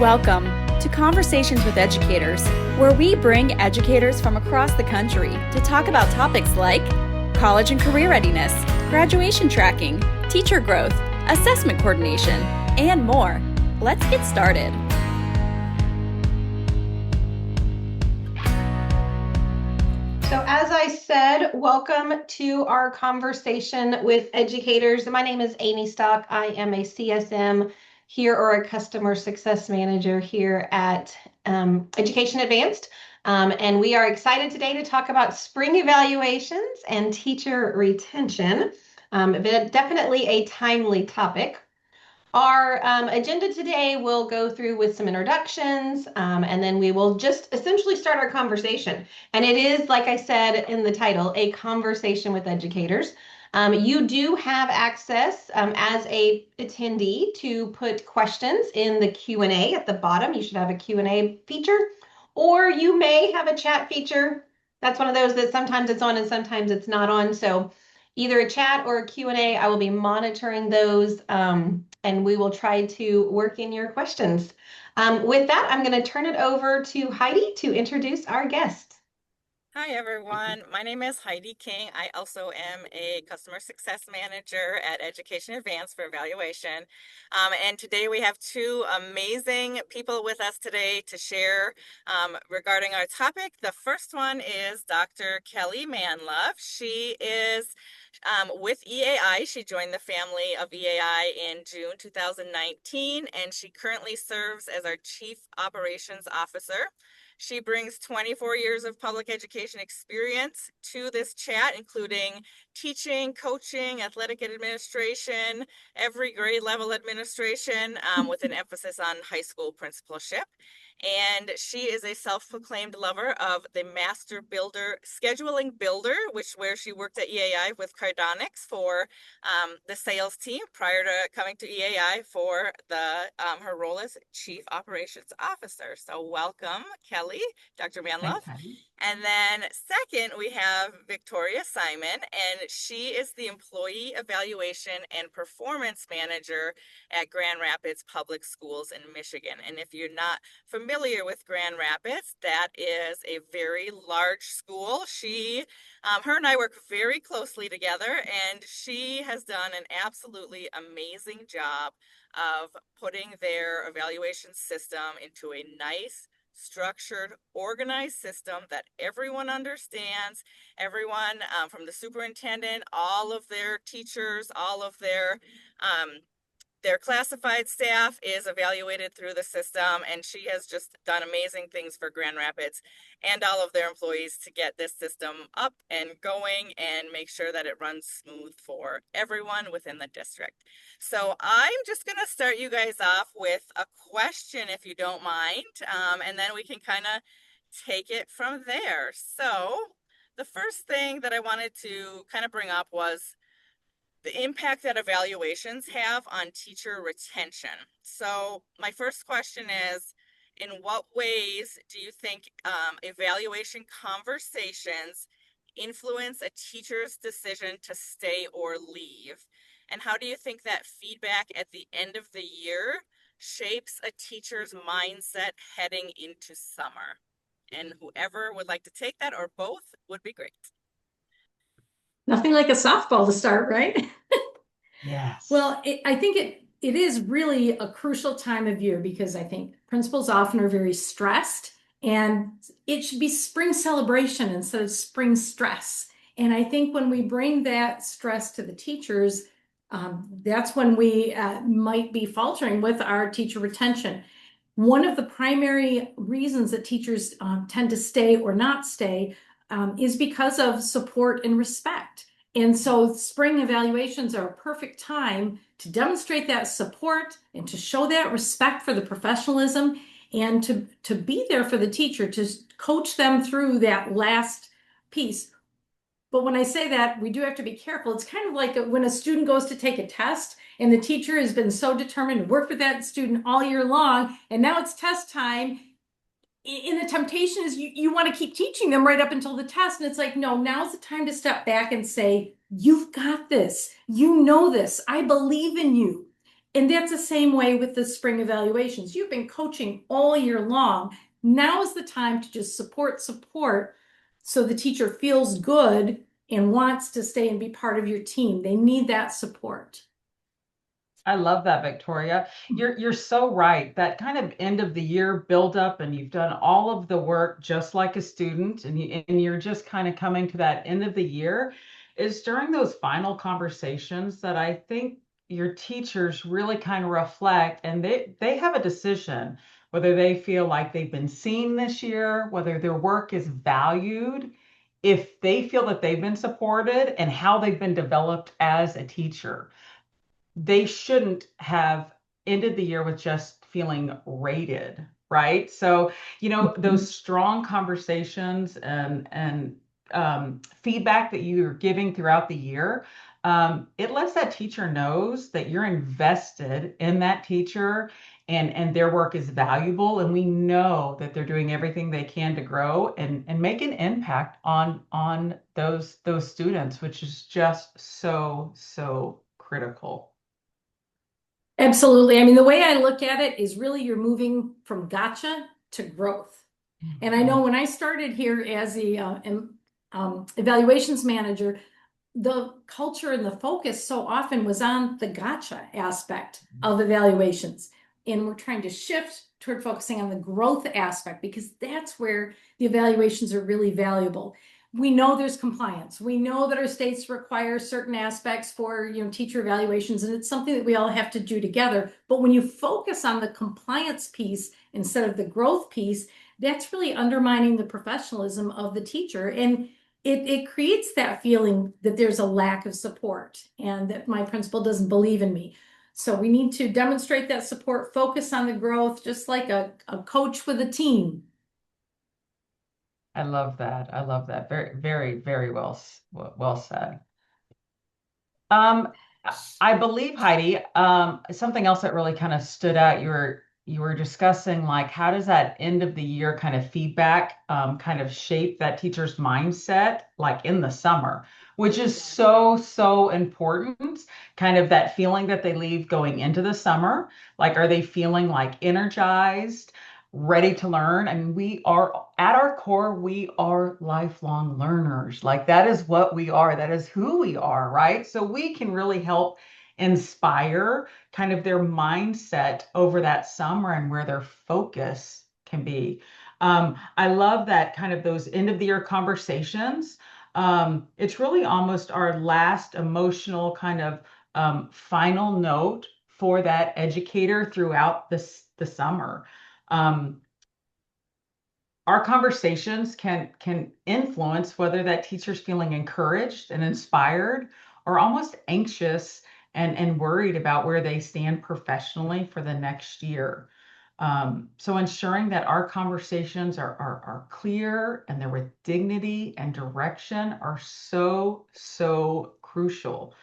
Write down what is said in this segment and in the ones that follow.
Welcome to Conversations with Educators, where we bring educators from across the country to talk about topics like college and career readiness, graduation tracking, teacher growth, assessment coordination, and more. Let's get started. So as I said, welcome to our conversation with educators. My name is Amy Stock. I am a CSM here, or a customer success manager here at Education Advanced. And we are excited today to talk about spring evaluations and teacher retention. Definitely a timely topic. Our agenda today will go through with some introductions, and then we will just essentially start our conversation. And it is, like I said in the title, a conversation with educators. You do have access as a attendee to put questions in the Q&A at the bottom. You should have a Q&A feature, or you may have a chat feature. That's one of those that sometimes it's on and sometimes it's not on. So either a chat or a Q&A, I will be monitoring those, and we will try to work in your questions. With that, I'm going to turn it over to Heidi to introduce our guest. Hi, everyone. My name is Heidi King. I also am a customer success manager at Education Advanced for evaluation. And today we have two amazing people with us today to share regarding our topic. The first one is Dr. Kelly Manlove. She is with EAI. She joined the family of EAI in June 2019, and she currently serves as our Chief Operations Officer. She brings 24 years of public education experience to this chat, including teaching, coaching, athletic administration, every grade level administration, with an emphasis on high school principalship. And she is a self-proclaimed lover of the Master Builder Scheduling Builder, where she worked at EAI with Cardonics for the sales team prior to coming to EAI for her role as Chief Operations Officer. So welcome, Kelly, Dr. Manlove. And then second, we have Victoria Simon, and she is the Employee Evaluation and Performance Manager at Grand Rapids Public Schools in Michigan. And if you're not familiar with Grand Rapids, that is a very large school. Her and I work very closely together, and she has done an absolutely amazing job of putting their evaluation system into a nice, structured, organized system that everyone understands. Everyone from the superintendent, all of their teachers, all of their classified staff is evaluated through the system, and she has just done amazing things for Grand Rapids and all of their employees to get this system up and going and make sure that it runs smooth for everyone within the district. So I'm just going to start you guys off with a question, if you don't mind, and then we can kind of take it from there. So the first thing that I wanted to kind of bring up was the impact that evaluations have on teacher retention. So my first question is, in what ways do you think evaluation conversations influence a teacher's decision to stay or leave? And how do you think that feedback at the end of the year shapes a teacher's mindset heading into summer? And whoever would like to take that, or both, would be great. Nothing like a softball to start, right? Yes. Well, I think it is really a crucial time of year, because I think principals often are very stressed, and it should be spring celebration instead of spring stress. And I think when we bring that stress to the teachers, that's when we might be faltering with our teacher retention. One of the primary reasons that teachers tend to stay or not stay is because of support and respect. And so spring evaluations are a perfect time to demonstrate that support and to show that respect for the professionalism, and to be there for the teacher, to coach them through that last piece. But when I say that, we do have to be careful. It's kind of like when a student goes to take a test and the teacher has been so determined to work with that student all year long, and now it's test time. And the temptation is you want to keep teaching them right up until the test. And it's like, no, now's the time to step back and say, you've got this. You know this. I believe in you. And that's the same way with the spring evaluations. You've been coaching all year long. Now is the time to just support so the teacher feels good and wants to stay and be part of your team. They need that support. I love that, Victoria. You're so right. That kind of end of the year build up, and you've done all of the work just like a student, and you're just kind of coming to that end of the year. Is during those final conversations that I think your teachers really kind of reflect, and they have a decision whether they feel like they've been seen this year, whether their work is valued, if they feel that they've been supported, and how they've been developed as a teacher. They shouldn't have ended the year with just feeling rated, right? So, those strong conversations and feedback that you're giving throughout the year, it lets that teacher knows that you're invested in that teacher and their work is valuable. And we know that they're doing everything they can to grow and make an impact on those students, which is just so critical. Absolutely. I mean, the way I look at it is really you're moving from gotcha to growth. And I know when I started here as the evaluations manager, the culture and the focus so often was on the gotcha aspect of evaluations. And we're trying to shift toward focusing on the growth aspect because that's where the evaluations are really valuable. We know there's compliance. We know that our states require certain aspects for, teacher evaluations, and it's something that we all have to do together. But when you focus on the compliance piece instead of the growth piece, that's really undermining the professionalism of the teacher. And it creates that feeling that there's a lack of support and that my principal doesn't believe in me. So we need to demonstrate that support, focus on the growth, just like a coach with a team. I love that. I love that. Very, very, very well said. Um, I believe, Heidi, something else that really kind of stood out, you were discussing like how does that end of the year kind of feedback kind of shape that teacher's mindset like in the summer, which is so important. Kind of that feeling that they leave going into the summer. Like, are they feeling like energized, ready to learn? I mean, we are at our core, we are lifelong learners. Like that is what we are. That is who we are, right? So we can really help inspire kind of their mindset over that summer and where their focus can be. I love that kind of those end of the year conversations. It's really almost our last emotional kind of final note for that educator throughout the summer. Um, our conversations can influence whether that teacher's feeling encouraged and inspired or almost anxious and worried about where they stand professionally for the next year. So ensuring that our conversations are clear and they're with dignity and direction are so crucial.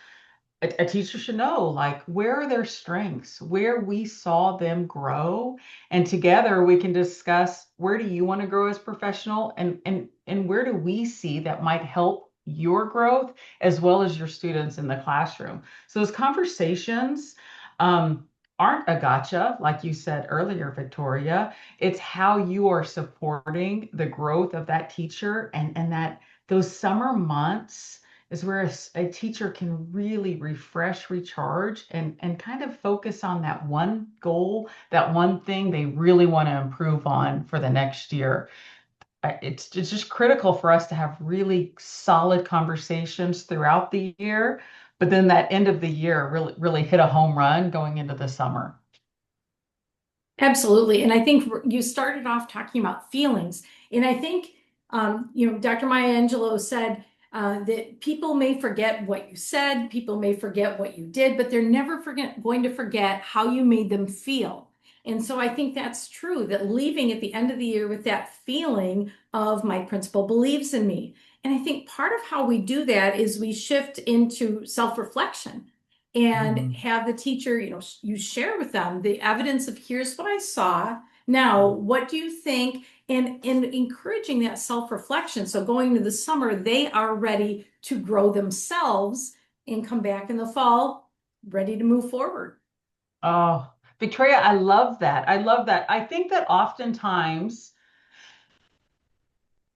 A teacher should know like where are their strengths, where we saw them grow, and together we can discuss where do you want to grow as professional and where do we see that might help your growth as well as your students in the classroom. So those conversations aren't a gotcha, like you said earlier, Victoria. It's how you are supporting the growth of that teacher and that those summer months is where a teacher can really refresh, recharge, and kind of focus on that one goal, that one thing they really want to improve on for the next year. It's just critical for us to have really solid conversations throughout the year, but then that end of the year really hit a home run going into the summer. Absolutely. And I think you started off talking about feelings. And I think, Dr. Maya Angelou said that people may forget what you said, people may forget what you did, but they're never going to forget how you made them feel. And so I think that's true, that leaving at the end of the year with that feeling of my principal believes in me. And I think part of how we do that is we shift into self-reflection and have the teacher, you share with them the evidence of here's what I saw. Now, what do you think? And encouraging that self-reflection. So going to the summer, they are ready to grow themselves and come back in the fall, ready to move forward. Oh, Victoria, I love that. I love that. I think that oftentimes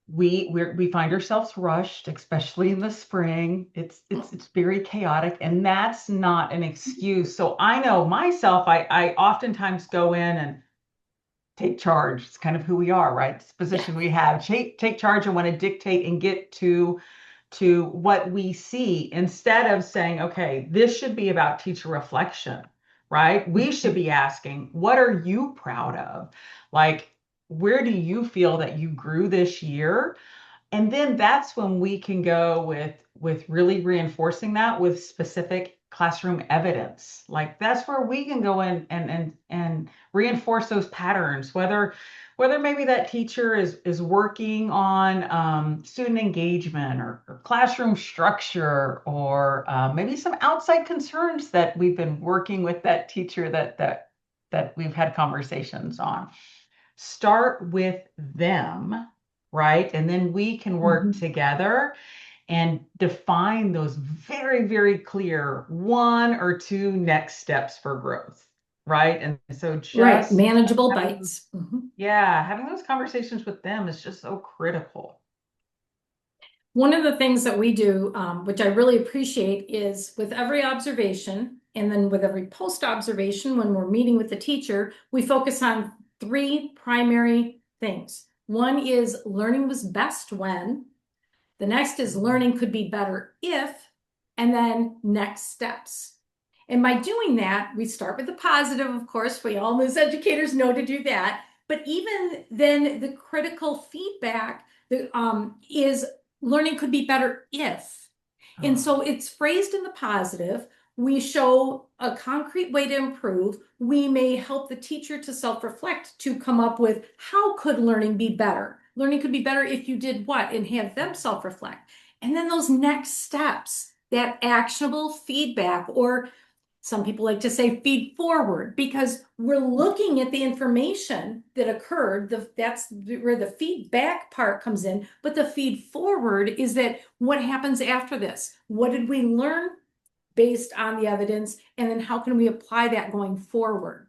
we find ourselves rushed, especially in the spring. It's very chaotic, and that's not an excuse. So I know myself, I oftentimes go in and take charge. It's kind of who we are, right? It's the Yeah. position we have. Take charge and want to dictate and get to what we see instead of saying, okay, this should be about teacher reflection, right? We should be asking, what are you proud of? Like, where do you feel that you grew this year? And then that's when we can go with really reinforcing that with specific classroom evidence. Like that's where we can go in and reinforce those patterns, whether maybe that teacher is working on student engagement or classroom structure or maybe some outside concerns that we've been working with that teacher that we've had conversations on. Start with them, right? And then we can work Mhm. together and define those very, very clear one or two next steps for growth, right? And so Right, just manageable having, bites. Mhm. yeah, having those conversations with them is just so critical. One of the things that we do, which I really appreciate, is with every observation and then with every post observation, when we're meeting with the teacher, we focus on three primary things. One is learning was best when, the next is learning could be better if, and then next steps. And by doing that, we start with the positive, of course. We all as educators know to do that. But even then, the critical feedback is learning could be better if. And Oh, so it's phrased in the positive. We show a concrete way to improve. We may help the teacher to self-reflect to come up with how could learning be better? Learning could be better if you did what, and have them self-reflect. And then those next steps, that actionable feedback, or some people like to say feed forward, because we're looking at the information that occurred. That's where the feedback part comes in. But the feed forward is that what happens after this? What did we learn based on the evidence? And then how can we apply that going forward?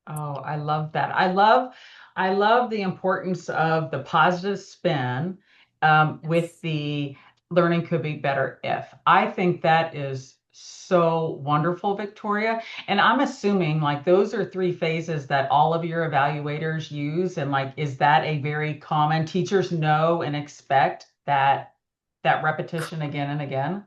oh, I love that. I love the importance of the positive spin with Yes. the learning could be better if. I think that is so wonderful, Victoria. And I'm assuming like those are three phases that all of your evaluators use. And like, is that a very common teachers know and expect that repetition again and again?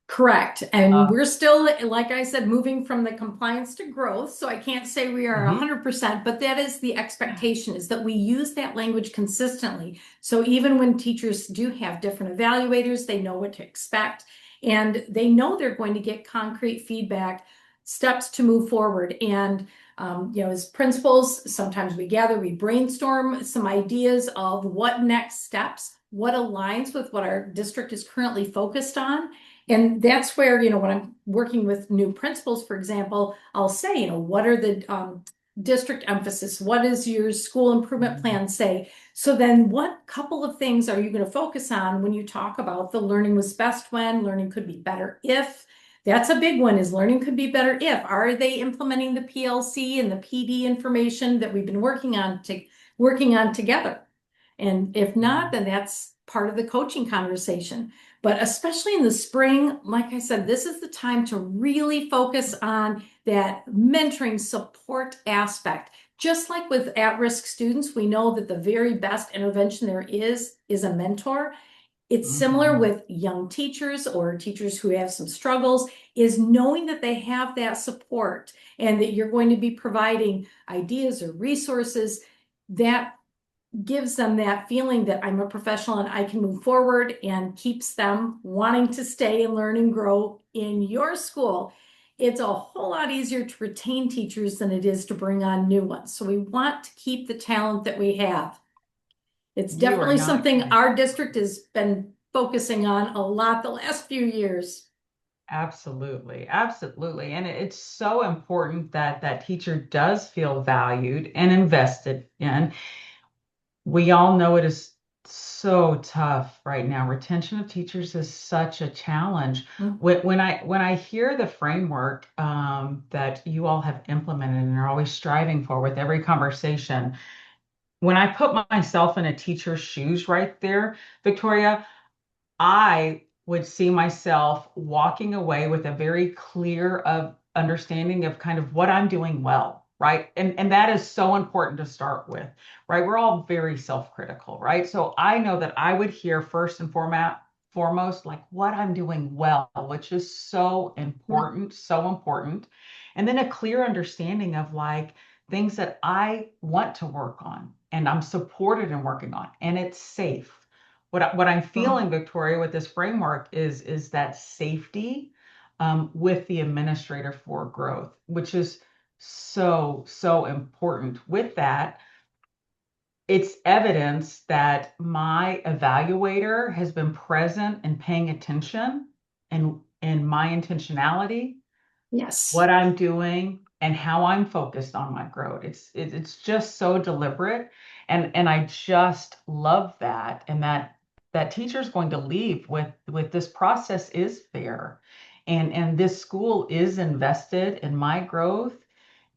Correct. And Uh, we're still, like I said, moving from the compliance to growth. So I can't say we are mhm. 100%, but that is the expectation, is that we use that language consistently. So even when teachers do have different evaluators, they know what to expect and they know they're going to get concrete feedback, steps to move forward. And as principals, sometimes we brainstorm some ideas of what next steps, what aligns with what our district is currently focused on. And that's where, when I'm working with new principals, for example, I'll say, what are the district emphasis? What does your school improvement plan say? So then what couple of things are you going to focus on when you talk about the learning was best when, learning could be better if? That's a big one, is learning could be better if. Are they implementing the PLC and the PD information that we've been working on together? And if not, then that's part of the coaching conversation. But especially in the spring, like I said, this is the time to really focus on that mentoring support aspect. Just like with at-risk students, we know that the very best intervention there is a mentor. It's similar Mhm. with young teachers or teachers who have some struggles, is knowing that they have that support and that you're going to be providing ideas or resources that gives them that feeling that I'm a professional and I can move forward, and keeps them wanting to stay and learn and grow in your school. It's a whole lot easier to retain teachers than it is to bring on new ones. So we want to keep the talent that we have. It's You are definitely not something kidding. our district has been focusing on a lot the last few years. Absolutely, absolutely. And it's so important that that teacher does feel valued and invested in. We all know it is so tough right now. Retention of teachers is such a challenge. Mm. When I hear the framework that you all have implemented and are always striving for with every conversation, when I put myself in a teacher's shoes right there, Victoria, I would see myself walking away with a very clear of understanding of kind of what I'm doing well, right? And that is so important to start with, right? We're all very self-critical, right? So I know that I would hear first and foremost like what I'm doing well, which is so important, so important. And then a clear understanding of like things that I want to work on and I'm supported in working on and it's safe. What I'm feeling, Victoria, with this framework is that safety with the administrator for growth, which is so important. With that, it's evidence that my evaluator has been present and paying attention and my intentionality, Yes. what I'm doing and how I'm focused on my growth. It's just so deliberate, and I just love that, and that teacher's going to leave with this process is fair, and this school is invested in my growth,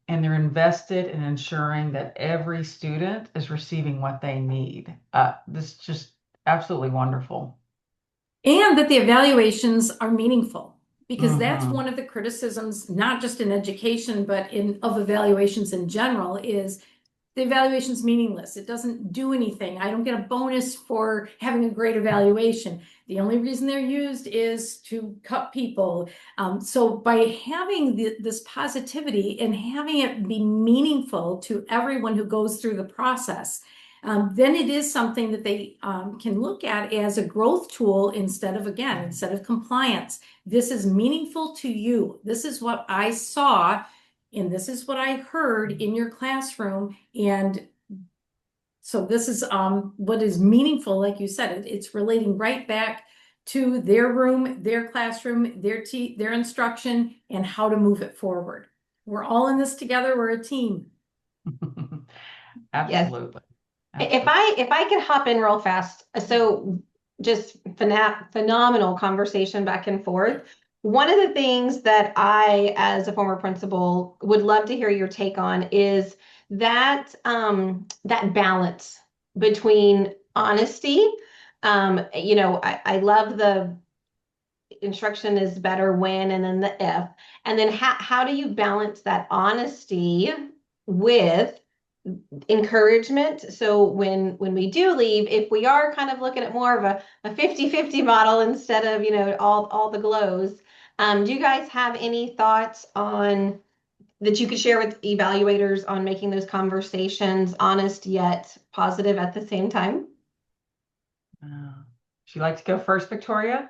and they're invested in ensuring that every student is receiving what they need. This is just absolutely wonderful. And that the evaluations are meaningful, because that's Hmm. one of the criticisms, not just in education, but in of evaluations in general, is the evaluation's meaningless. It doesn't do anything. I don't get a bonus for having a great evaluation. The only reason they're used is to cut people. So by having this positivity and having it be meaningful to everyone who goes through the process, then it is something that they can look at as a growth tool instead of compliance. This is meaningful to you. This is what I saw and this is what I heard in your classroom. And so this is what is meaningful, like you said, it's relating right back to their room, their classroom, their instruction, and how to move it forward. We're all in this together. We're a team. Yes. Absolutely. If Absolutely. I could hop in real fast, so just phenomenal conversation back and forth. One of the things that I, as a former principal, would love to hear your take on is that balance between honesty. I love the instruction is better when, and then the if, and then how do you balance that honesty with encouragement? So when we do leave, if we are kind of looking at more of a 50-50 model instead of all the glows, do you guys have any thoughts on that you could share with evaluators on making those conversations honest yet positive at the same time? Uh, Would you like to go first, Victoria?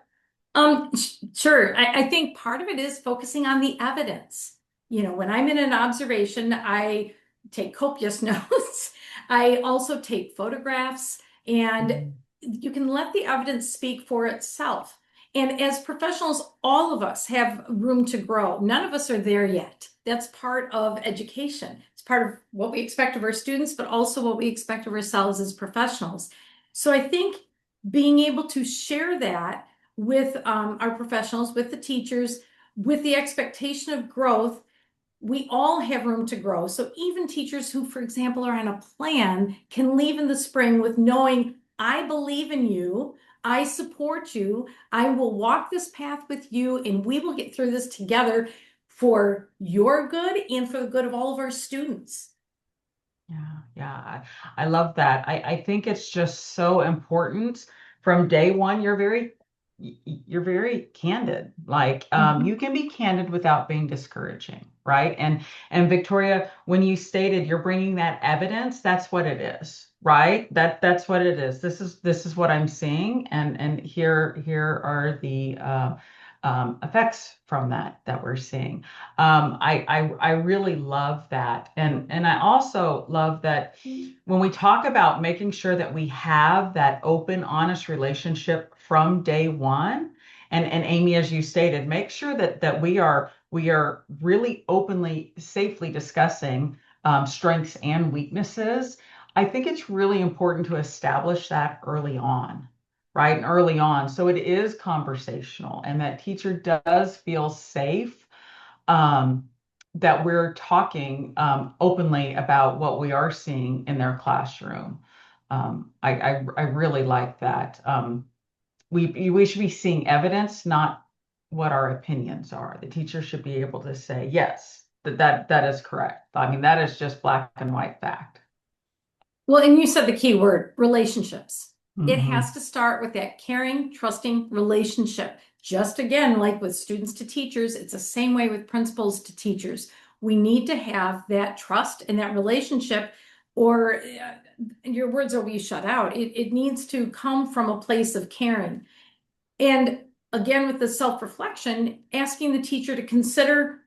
Sure. I think part of it is focusing on the evidence. When I'm in an observation, I take copious notes. I also take photographs, and Mm. you can let the evidence speak for itself. And as professionals, all of us have room to grow. None of us are there yet. That's part of education. It's part of what we expect of our students, but also what we expect of ourselves as professionals. So I think being able to share that with our professionals, with the teachers, with the expectation of growth, we all have room to grow. So even teachers who, for example, are on a plan can leave in the spring with knowing, I believe in you, I support you, I will walk this path with you, and we will get through this together for your good and for the good of all of our students. Yeah. I love that. I think it's just so important from day one. You're very candid. Like you Mhm. can be candid without being discouraging, right? And Victoria, when you stated you're bringing that evidence, that's what it is, right? That's what it is. This is what I'm seeing, and here are the effects from that we're seeing. I really love that, and I also love that when we talk about making sure that we have that open, honest relationship from day one, and Amy, as you stated, make sure that we are really openly, safely discussing strengths and weaknesses. I think it's really important to establish that early on, right? And early on. So it is conversational and that teacher does feel safe, um, that we're talking openly about what we are seeing in their classroom. I really like that. We should be seeing evidence, not what our opinions are. The teacher should be able to say, yes, that is correct. I mean, that is just black and white fact. Well, and you said the key word, relationships. It Hmm. has to start with that caring, trusting relationship. Just again, like with students to teachers, it's the same way with principals to teachers. We need to have that trust and that relationship, or your words will be shut out. It needs to come from a place of caring. And again, with the self-reflection, asking the teacher to consider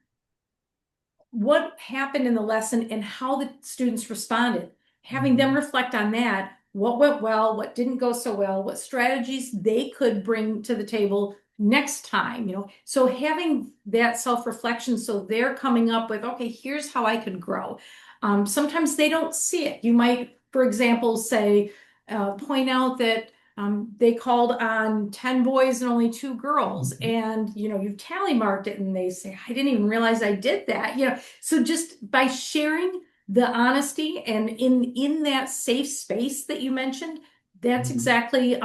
what happened in the lesson and how the students responded, having them reflect on that, what went well, what didn't go so well, what strategies they could bring to the table next time, so having that self-reflection, so they're coming up with, okay, here's how I could grow. Sometimes they don't see it. You might, for example, say, point out that they called on 10 boys and only 2 girls, and you've tally marked it, and they say, I didn't even realize I did that. So just by sharing the honesty and in that safe space that you mentioned, that's exactly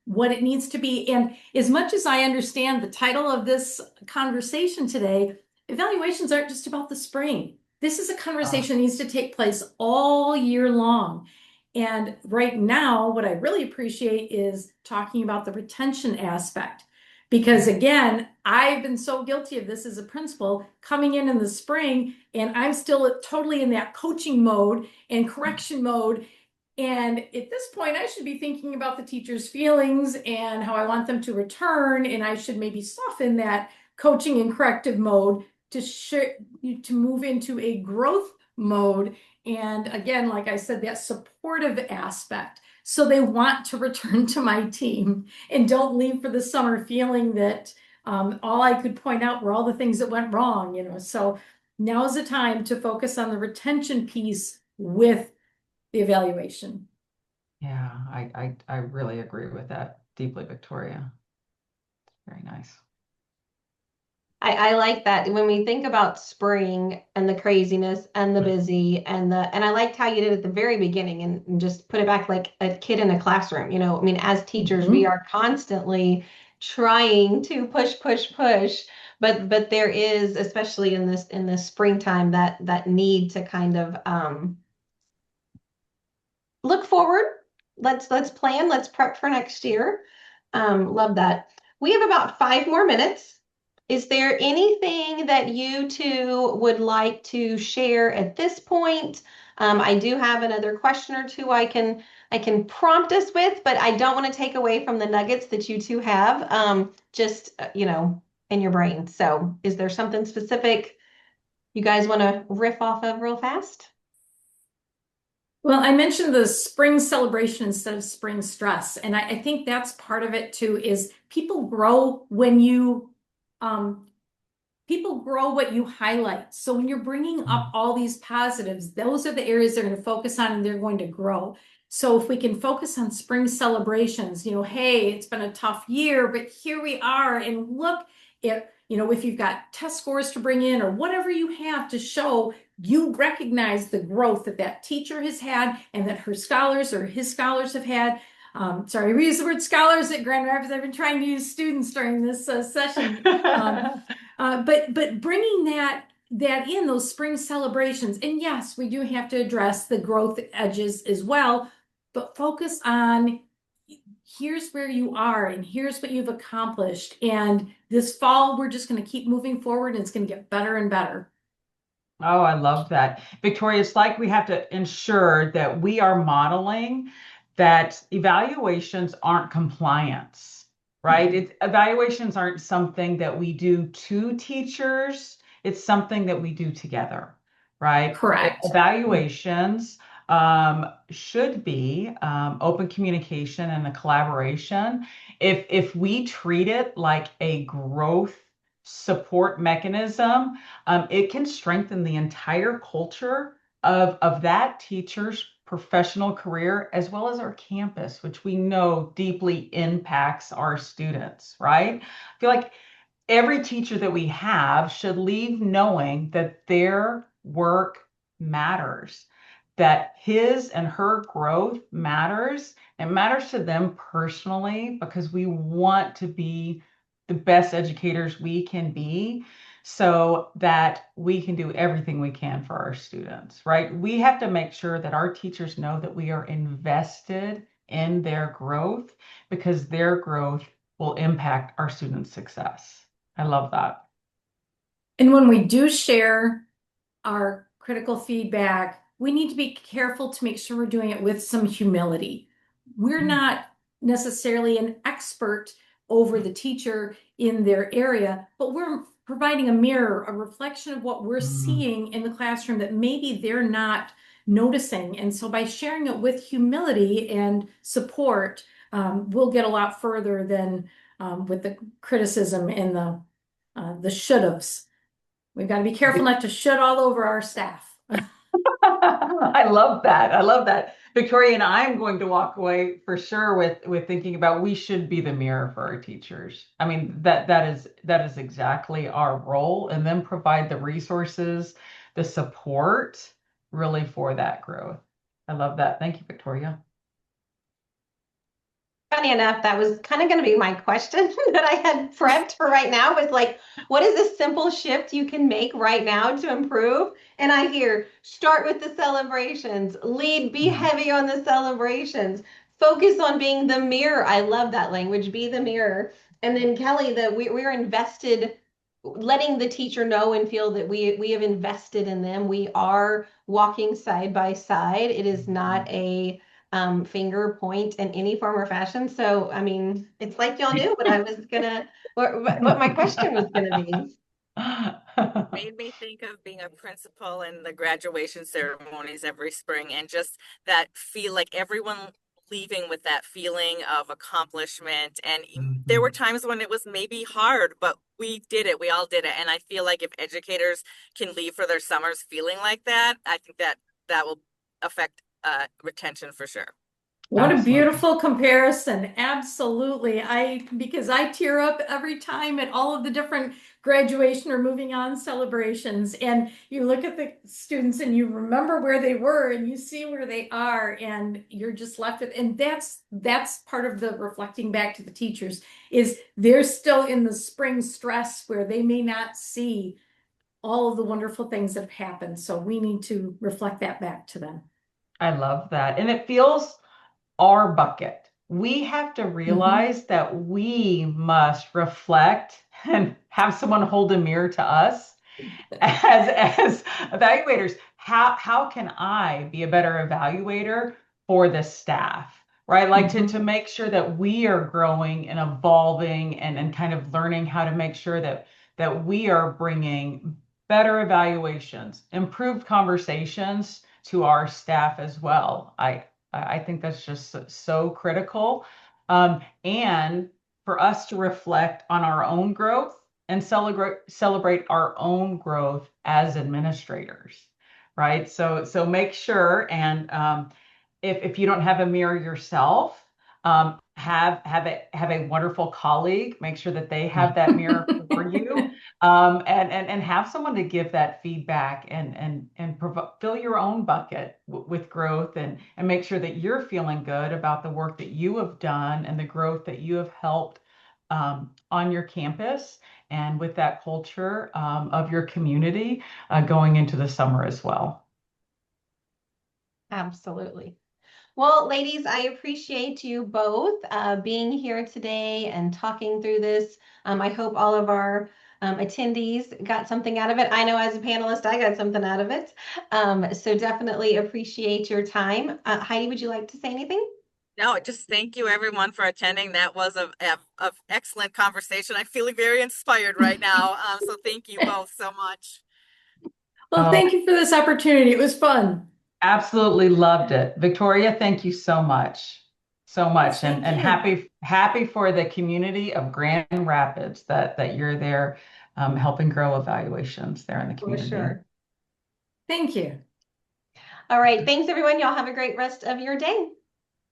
what it needs to be. And as much as I understand the title of this conversation today, evaluations aren't just about the spring. This is a conversation that needs to take place all year long. And right now, what I really appreciate is talking about the retention aspect. Because again, I've been so guilty of this as a principal, coming in the spring, and I'm still totally in that coaching mode and correction mode. And at this point, I should be thinking about the teacher's feelings and how I want them to return. And I should maybe soften that coaching and corrective mode to move into a growth mode. And again, like I said, that supportive aspect. So they want to return to my team and don't leave for the summer feeling that all I could point out were all the things that went wrong. So now is the time to focus on the retention piece with the evaluation. Yeah, I really agree with that deeply, Victoria. Very nice. I like that when we think about spring and the craziness and the busy and I liked how you did at the very beginning and just put it back like a kid in a classroom. I mean, as teachers, we are constantly trying to push, but there is, especially in this springtime, that need to kind of look forward. Let's plan. Let's prep for next year. Love that. We have about 5 more minutes. Is there anything that you two would like to share at this point? I do have another question or two I can prompt us with, but I don't want to take away from the nuggets that you two have. Just in your brain. So, is there something specific you guys want to riff off of real fast? Well, I mentioned the spring celebration instead of spring stress. And I think that's part of it too, is people grow when people grow what you highlight. So when you're bringing up all these positives, those are the areas they're going to focus on and they're going to grow. So if we can focus on spring celebrations, hey, it's been a tough year, but here we are. And look at, if you've got test scores to bring in or whatever you have to show, you recognize the growth that teacher has had and that her scholars or his scholars have had. Sorry, we use the word scholars at Grand Rapids. I've been trying to use students during this session. But bringing that in those spring celebrations, and yes, we do have to address the growth edges as well, but focus on here's where you are and here's what you've accomplished. And this fall, we're just going to keep moving forward and it's going to get better and better. Oh, I love that. Victoria, it's like we have to ensure that we are modeling that evaluations aren't compliance, right? Evaluations aren't something that we do to teachers, it's something that we do together, right? Correct. Evaluations should be open communication and a collaboration. If we treat it like a growth support mechanism, it can strengthen the entire culture of that teacher's professional career as well as our campus, which we know deeply impacts our students, right? I feel like every teacher that we have should leave knowing that their work matters, that his and her growth matters. It matters to them personally because we want to be the best educators we can be so that we can do everything we can for our students, right? We have to make sure that our teachers know that we are invested in their growth because their growth will impact our students' success. I love that. And when we do share our critical feedback, we need to be careful to make sure we're doing it with some humility. We're not necessarily an expert over the teacher in their area, but we're providing a mirror, a reflection of what we're seeing in the classroom that maybe they're not noticing. And so by sharing it with humility and support, we'll get a lot further than with the criticism and the should-haves. We've got to be careful not to should all over our staff. I love that. I love that. Victoria and I am going to walk away for sure with thinking about we should be the mirror for our teachers. I mean, that is exactly our role, and then provide the resources, the support really for that growth. I love that. Thank you, Victoria. Funny enough, that was kind of going to be my question that I had prepped for right now was like, what is a simple shift you can make right now to improve? And I hear start with the celebrations, lead, be heavy on the celebrations, focus on being the mirror. I love that language, be the mirror. And then Kelly, that we're invested, letting the teacher know and feel that we have invested in them. We are walking side by side. It is not a finger point in any form or fashion. So, I mean, it's like y'all knew what I was gonna, what my question was gonna be. Made me think of being a principal in the graduation ceremonies every spring, and just that feel like everyone leaving with that feeling of accomplishment. And there were times when it was maybe hard, but we did it. We all did it. And I feel like if educators can leave for their summers feeling like that, I think that that will affect retention for sure. What a Absolutely. beautiful comparison. Absolutely. Because I tear up every time at all of the different graduation or moving on celebrations. And you look at the students and you remember where they were and you see where they are and you're just left with, and that's part of the reflecting back to the teachers is they're still in the spring stress where they may not see all of the wonderful things that have happened. So we need to reflect that back to them. I love that. And it feels our bucket. We have to realize that we must reflect and have someone hold a mirror to us as evaluators. How can I be a better evaluator for the staff? Right? Like to make sure that we are growing and evolving and kind of learning how to make sure that we are bringing better evaluations, improved conversations to our staff as well. I think that's just so critical. And for us to reflect on our own growth and celebrate our own growth as administrators, right? So make sure, and if you don't have a mirror yourself, have a wonderful colleague. Make sure that they have that mirror for you, and have someone to give that feedback and fill your own bucket with growth and make sure that you're feeling good about the work that you have done and the growth that you have helped on your campus and with that culture of your community going into the summer as well. Absolutely. Well, ladies, I appreciate you both being here today and talking through this. I hope all of our attendees got something out of it. I know as a panelist, I got something out of it. So definitely appreciate your time. Heidi, would you like to say anything? No, just thank you everyone for attending. That was a excellent conversation. I'm feeling very inspired right now. So thank you both so much. Well, Oh, thank you for this opportunity. It was fun. absolutely loved it. Victoria, thank you so much. So much. Thank And you. happy for the community of Grand Rapids that you're there helping grow evaluations there in the For community. sure. Thank you. All right. Thanks, everyone. Y'all have a great rest of your day.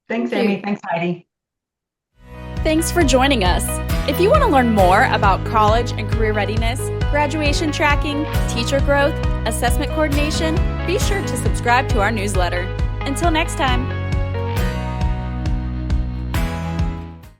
Thanks, Thank you. Amy. Thanks, Heidi. Thanks for joining us. If you want to learn more about college and career readiness, graduation tracking, teacher growth, assessment coordination, be sure to subscribe to our newsletter. Until next time.